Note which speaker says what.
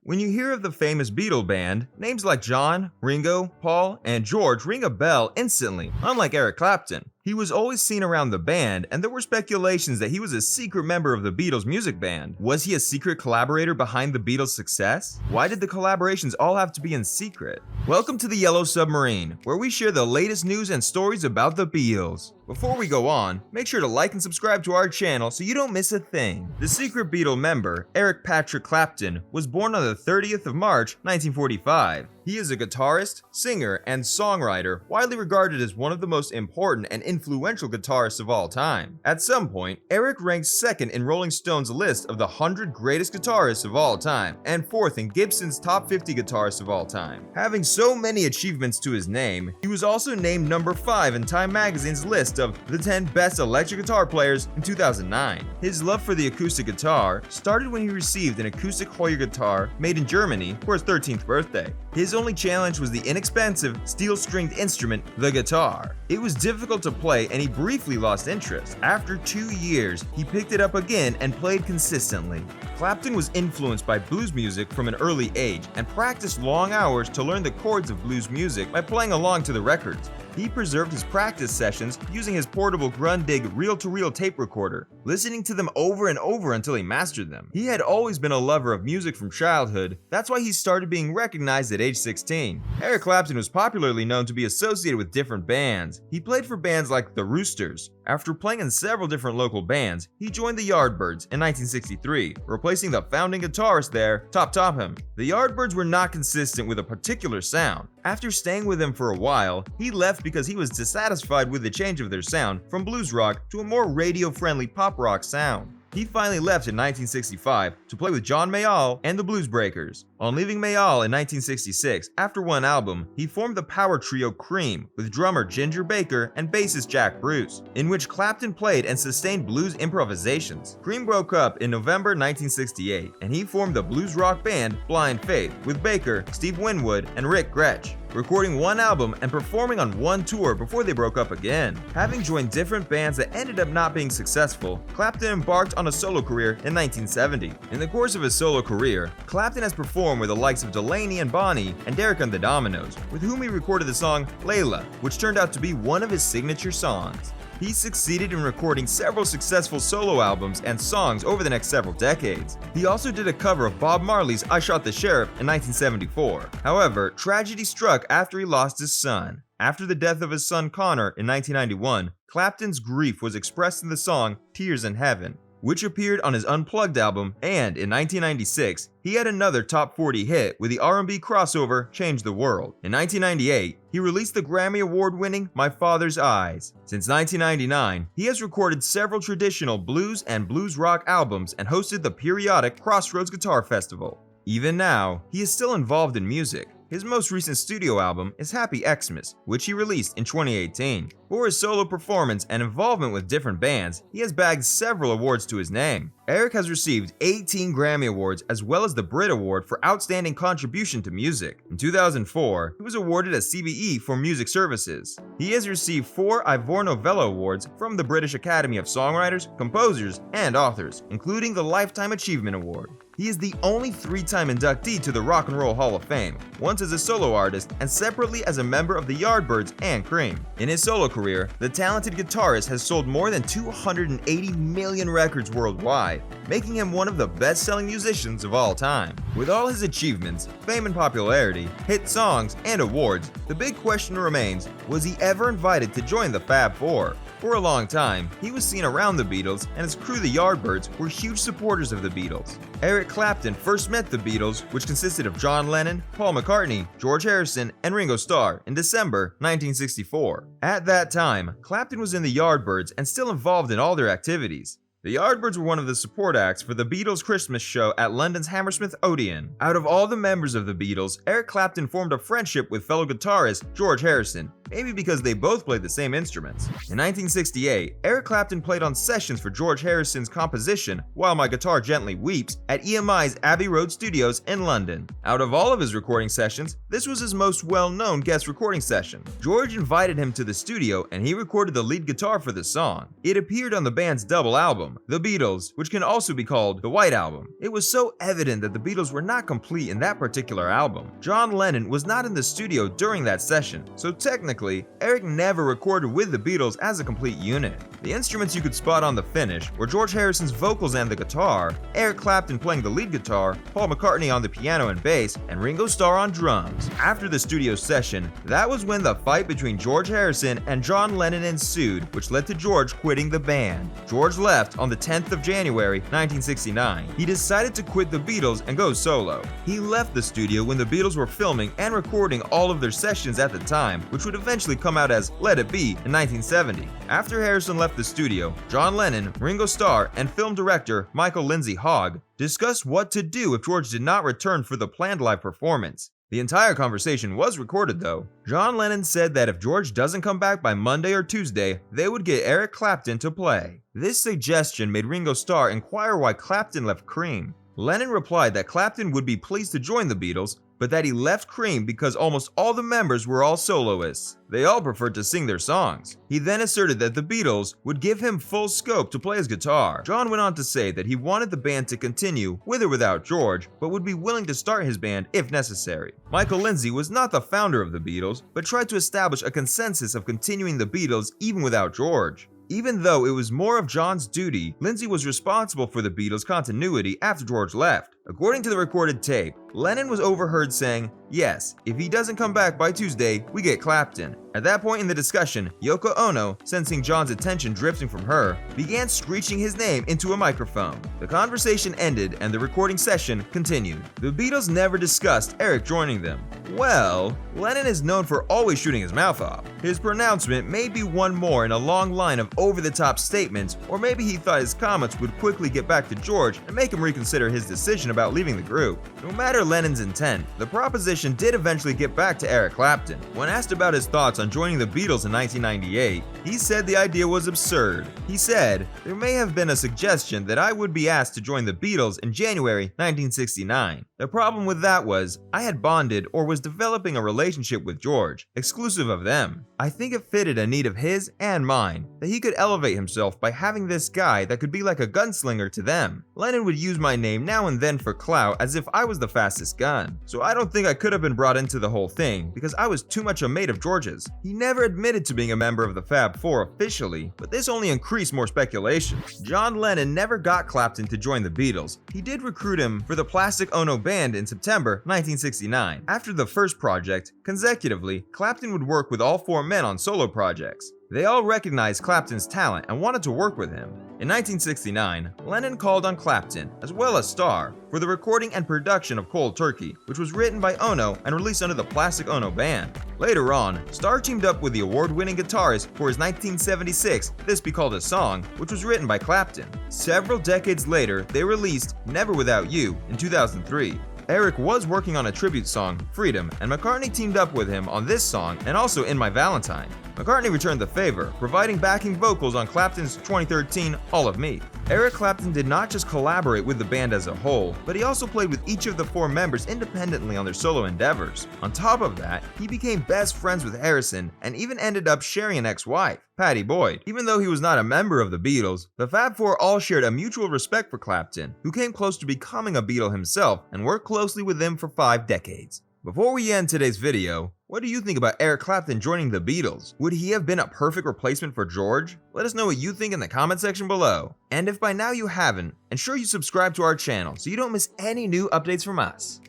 Speaker 1: When you hear of the famous Beatle band, names like John, Ringo, Paul, and George ring a bell instantly, unlike Eric Clapton. He was always seen around the band, and there were speculations that he was a secret member of the Beatles music band. Was he a secret collaborator behind the Beatles' success? Why did the collaborations all have to be in secret? Welcome to the Yellow Submarine, where we share the latest news and stories about the Beatles. Before we go on, make sure to like and subscribe to our channel so you don't miss a thing. The secret Beatle member, Eric Patrick Clapton, was born on the 30th of March, 1945. He is a guitarist, singer, and songwriter, widely regarded as one of the most important and influential guitarists of all time. At some point, Eric ranked second in Rolling Stone's list of the 100 greatest guitarists of all time, and fourth in Gibson's top 50 guitarists of all time. Having so many achievements to his name, he was also named number 5 in Time Magazine's list of the 10 best electric guitar players in 2009. His love for the acoustic guitar started when he received an acoustic Hoyer guitar made in Germany for his 13th birthday. His only challenge was the inexpensive steel-stringed instrument, the guitar. It was difficult to play and he briefly lost interest. After 2 years, he picked it up again and played consistently. Clapton was influenced by blues music from an early age and practiced long hours to learn the chords of blues music by playing along to the records. He preserved his practice sessions using his portable Grundig reel-to-reel tape recorder, listening to them over and over until he mastered them. He had always been a lover of music from childhood, that's why he started being recognized at age 16. Eric Clapton was popularly known to be associated with different bands. He played for bands like the Roosters. After playing in several different local bands, he joined the Yardbirds in 1963, replacing the founding guitarist there, Top Topham. The Yardbirds were not consistent with a particular sound. After staying with them for a while, he left because he was dissatisfied with the change of their sound from blues rock to a more radio-friendly pop rock sound. He finally left in 1965 to play with John Mayall and the Blues Breakers. On leaving Mayall in 1966, after one album, he formed the power trio Cream with drummer Ginger Baker and bassist Jack Bruce, in which Clapton played and sustained blues improvisations. Cream broke up in November 1968, and he formed the blues rock band Blind Faith with Baker, Steve Winwood, and Rick Gretsch, recording one album and performing on one tour before they broke up again. Having joined different bands that ended up not being successful, Clapton embarked on a solo career in 1970. In the course of his solo career, Clapton has performed with the likes of Delaney and Bonnie and Derek and the Dominoes, with whom he recorded the song Layla, which turned out to be one of his signature songs. He succeeded in recording several successful solo albums and songs over the next several decades. He also did a cover of Bob Marley's I Shot the Sheriff in 1974. However, tragedy struck after he lost his son. After the death of his son Connor in 1991, Clapton's grief was expressed in the song Tears in Heaven, which appeared on his Unplugged album, and in 1996, he had another top 40 hit with the R&B crossover Change the World. In 1998, he released the Grammy Award-winning My Father's Eyes. Since 1999, he has recorded several traditional blues and blues rock albums and hosted the periodic Crossroads Guitar Festival. Even now, he is still involved in music. His most recent studio album is Happy Xmas, which he released in 2018. For his solo performance and involvement with different bands, he has bagged several awards to his name. Eric has received 18 Grammy Awards as well as the Brit Award for Outstanding Contribution to Music. In 2004, he was awarded a CBE for music services. He has received 4 Ivor Novello Awards from the British Academy of Songwriters, Composers, and Authors, including the Lifetime Achievement Award. He is the only 3-time inductee to the Rock and Roll Hall of Fame, once as a solo artist and separately as a member of the Yardbirds and Cream. In his solo career, the talented guitarist has sold more than 280 million records worldwide, making him one of the best-selling musicians of all time. With all his achievements, fame and popularity, hit songs, and awards, the big question remains, was he ever invited to join the Fab Four? For a long time, he was seen around the Beatles, and his crew, the Yardbirds, were huge supporters of the Beatles. Eric Clapton first met the Beatles, which consisted of John Lennon, Paul McCartney, George Harrison, and Ringo Starr, in December 1964. At that time, Clapton was in the Yardbirds and still involved in all their activities. The Yardbirds were one of the support acts for the Beatles' Christmas show at London's Hammersmith Odeon. Out of all the members of the Beatles, Eric Clapton formed a friendship with fellow guitarist George Harrison, maybe because they both played the same instruments. In 1968, Eric Clapton played on sessions for George Harrison's composition While My Guitar Gently Weeps at EMI's Abbey Road Studios in London. Out of all of his recording sessions, this was his most well-known guest recording session. George invited him to the studio and he recorded the lead guitar for the song. It appeared on the band's double album, The Beatles, which can also be called the White Album. It was so evident that the Beatles were not complete in that particular album. John Lennon was not in the studio during that session, so technically, Eric never recorded with the Beatles as a complete unit. The instruments you could spot on the finish were George Harrison's vocals and the guitar, Eric Clapton playing the lead guitar, Paul McCartney on the piano and bass, and Ringo Starr on drums. After the studio session, that was when the fight between George Harrison and John Lennon ensued, which led to George quitting the band. George left on the 10th of January, 1969. He decided to quit the Beatles and go solo. He left the studio when the Beatles were filming and recording all of their sessions at the time, which would eventually come out as Let It Be in 1970. After Harrison left the studio, John Lennon, Ringo Starr, and film director Michael Lindsay Hogg discussed what to do if George did not return for the planned live performance. The entire conversation was recorded though. John Lennon said that if George doesn't come back by Monday or Tuesday, they would get Eric Clapton to play. This suggestion made Ringo Starr inquire why Clapton left Cream. Lennon replied that Clapton would be pleased to join the Beatles, but that he left Cream because almost all the members were all soloists. They all preferred to sing their songs. He then asserted that the Beatles would give him full scope to play his guitar. John went on to say that he wanted the band to continue with or without George, but would be willing to start his band if necessary. Michael Lindsay was not the founder of the Beatles, but tried to establish a consensus of continuing the Beatles even without George. Even though it was more of John's duty, Lindsay was responsible for the Beatles' continuity after George left. According to the recorded tape, Lennon was overheard saying, "Yes, if he doesn't come back by Tuesday, we get Clapton." At that point in the discussion, Yoko Ono, sensing John's attention drifting from her, began screeching his name into a microphone. The conversation ended and the recording session continued. The Beatles never discussed Eric joining them. Well, Lennon is known for always shooting his mouth off. His pronouncement may be one more in a long line of over-the-top statements, or maybe he thought his comments would quickly get back to George and make him reconsider his decision about leaving the group. No matter Lennon's intent, the proposition did eventually get back to Eric Clapton. When asked about his thoughts on joining the Beatles in 1998, he said the idea was absurd. He said, "There may have been a suggestion that I would be asked to join the Beatles in January 1969. The problem with that was, I had bonded or was developing a relationship with George, exclusive of them. I think it fitted a need of his and mine, that he could elevate himself by having this guy that could be like a gunslinger to them. Lennon would use my name now and then for clout as if I was the fastest gun. So I don't think I could have been brought into the whole thing, because I was too much a mate of George's." He never admitted to being a member of the Fab Four officially, but this only increased more speculation. John Lennon never got Clapton to join the Beatles. He did recruit him for the Plastic Ono Band in September 1969. After the first project, consecutively, Clapton would work with all four men on solo projects. They all recognized Clapton's talent and wanted to work with him. In 1969, Lennon called on Clapton, as well as Starr, for the recording and production of Cold Turkey, which was written by Ono and released under the Plastic Ono Band. Later on, Starr teamed up with the award-winning guitarist for his 1976 This Be Called a Song, which was written by Clapton. Several decades later, they released Never Without You in 2003. Eric was working on a tribute song, Freedom, and McCartney teamed up with him on this song and also In My Valentine. McCartney returned the favor, providing backing vocals on Clapton's 2013 All of Me. Eric Clapton did not just collaborate with the band as a whole, but he also played with each of the four members independently on their solo endeavors. On top of that, he became best friends with Harrison and even ended up sharing an ex-wife, Pattie Boyd. Even though he was not a member of the Beatles, the Fab Four all shared a mutual respect for Clapton, who came close to becoming a Beatle himself and worked closely with them for 5 decades. Before we end today's video, what do you think about Eric Clapton joining the Beatles? Would he have been a perfect replacement for George? Let us know what you think in the comment section below. And if by now you haven't, ensure you subscribe to our channel so you don't miss any new updates from us.